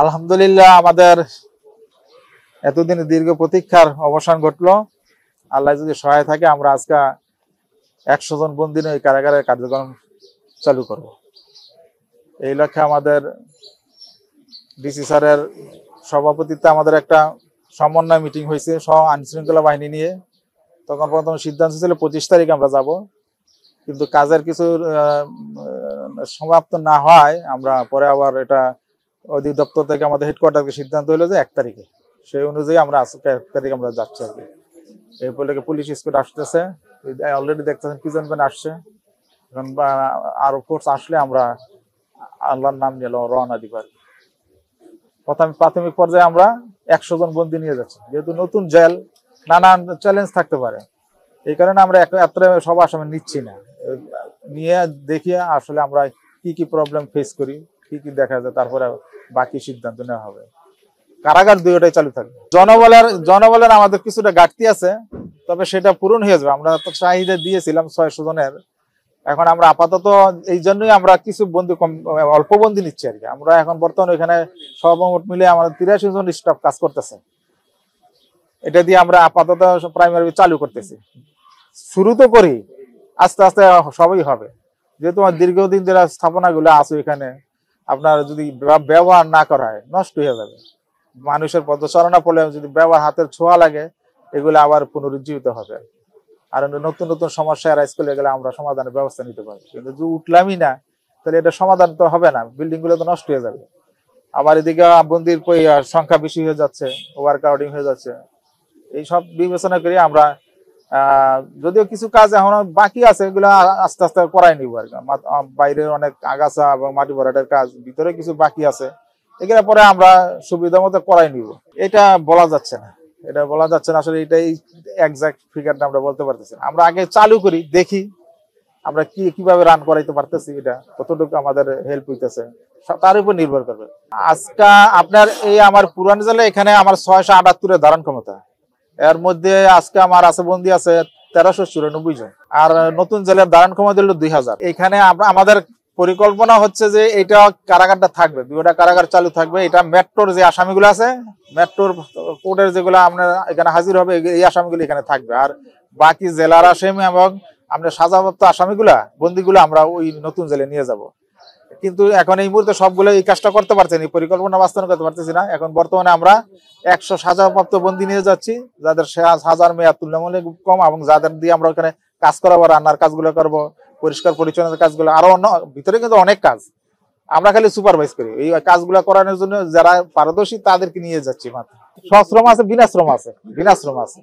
আলহামদুলিল্লাহ আমাদের এতদিন দীর্ঘ প্রতীক্ষার অবসান ঘটলো। আল্লাহ যদি সহায় থাকে আমরা আজকে 100 জন বন্দী নিয়ে এই কারাগারের কার্যক্রম চালু করব। এই লক্ষ্যে আমাদের ডিসি স্যারের সভাপতিত্বে আমাদের একটা সমন্বয় মিটিং হয়েছে সহ আইনশৃঙ্খলা বাহিনী নিয়ে। তখন প্রথম সিদ্ধান্ত ছিল 25 তারিখ আমরা যাব, কিন্তু কাজের কিছু সমাপ্ত না হয় আমরা পরে আবার এটা অধিদপ্তর থেকে আমাদের হেডকোয়ার্টারকে সিদ্ধান্ত হলো যে 1 তারিখে। সেই অনুযায়ী আমরা আজকে 1 তারিখ আমরা যাচ্ছি আর কি। এরপরে পুলিশ স্কোয়াড আসতেছে, অলরেডি দেখতেছেন কিজন আসছে। এখন আরো ফোর্স আসলে আমরা আল্লাহর নাম নিয়ে রওনা দিব আর কি। প্রাথমিক পর্যায়ে আমরা 100 জন বন্দী নিয়ে যাচ্ছি, যেহেতু নতুন জেল নানান চ্যালেঞ্জ থাকতে পারে, এই কারণে আমরা একত্রে সব আসামি নিচ্ছি না, নিয়ে দেখিয়ে আসলে আমরা কি কি প্রবলেম ফেস করি, কি কি দেখা যায়, তারপরে বাকি সিদ্ধান্ত নেওয়া হবে। কারাগার দুইটাই চালু থাকবে। জনবলের আমাদের কিছুটা ঘাটতি আছে, তবে সেটা পূরণ হয়ে যাবে। আমরা তো চাহিদা দিয়েছিলাম 600 জনের, এখন আমরা আপাতত এই জন্যই আমরা কিছু বন্দী অল্প বন্দী নিচ্ছি আর কি। আমরা এখন বর্তমানে এখানে সর্বমোট মিলে আমাদের 83 জন স্টাফ কাজ করতেছে। এটা দিয়ে আমরা আপাতত প্রাইমারি চালু করতেছি। শুরু তো করি, আস্তে আস্তে সবই হবে। যেহেতু আমার দীর্ঘদিন যারা স্থাপনাগুলো আছে এখানে, আপনার যদি ব্যবহার না করা হয় নষ্ট হয়ে যাবে। মানুষের পদচারণা পড়লে যদি ব্যবহার হাতের ছোঁয়া লাগে, এগুলো আবার পুনরুজ্জীবিত হবে। আর নতুন নতুন সমস্যা রাইজ করলে গেলে আমরা সমাধানের ব্যবস্থা নিতে পারি। কিন্তু যদি উঠলামই না, তাহলে এটা সমাধান তো হবে না, বিল্ডিং গুলো তো নষ্ট হয়ে যাবে। আবার এদিকে বন্দির সংখ্যা বেশি হয়ে যাচ্ছে, ওভার ক্রাউডিং হয়ে যাচ্ছে। এই সব বিবেচনা করে আমরা যদিও কিছু কাজ এখনো বাকি আছে, এগুলো আস্তে আস্তে করাই নিব আর কি। বাইরের অনেক আগাছা এবং মাটি ভরাটের কাজ ভিতরে কিছু বাকি আছে, এগুলো পরে আমরা সুবিধা মতো করাই নিব। এটা বলা যাচ্ছে না, আসলে এটাই এক্সাক্ট ফিগারটা আমরা বলতে পারতেছি না। আমরা আগে চালু করি, দেখি আমরা কিভাবে রান করাইতে পারতেছি, এটা কতটুকু আমাদের হেল্প হইতেছে তার উপর নির্ভর করবে। আজকে আপনার এই আমার পুরান জেলায় এখানে আমার 678 ধারণ ক্ষমতা, এর মধ্যে আজকে আমার আছে বন্দী আছে 1394 জন, আর নতুন জেলার ধারণ ক্ষমতা হলো 2000। এখানে আমাদের পরিকল্পনা হচ্ছে যে এটা কারাগারটা থাকবে, 2টা কারাগার চালু থাকবে। এটা মেট্রোর যে আসামিগুলো আছে, মেট্রোর কোর্টের যেগুলো আপনার এখানে হাজির হবে, এই আসামিগুলো এখানে থাকবে। আর বাকি জেলার আসামি এবং আমরা সাজাপ্রাপ্ত আসামিগুলা বন্দীগুলো আমরা ওই নতুন জেলে নিয়ে যাব। কিন্তু এখন এই মুহূর্তে সবগুলো এই কাজটা করতে পারছি না, পরিকল্পনা বাস্তবায়ন করতে পারতেছি না। এখন বর্তমানে আমরা 100 সাজাপ্রাপ্ত বন্দী নিয়ে যাচ্ছি, যাদের সাজার মেয়াদ তুলনামূলক কম, এবং যাদের দিয়ে আমরা ওখানে কাজ করাবো, রান্নার কাজগুলো করবো, পরিষ্কার পরিচ্ছন্নতার কাজগুলো, আরো অন্য ভিতরে কিন্তু অনেক কাজ আমরা খালি সুপারভাইজ করি। এই কাজগুলো করানোর জন্য যারা পারদর্শী তাদেরকে নিয়ে যাচ্ছি। মাত্র সশ্রম আছে, বিনাশ্রম আছে।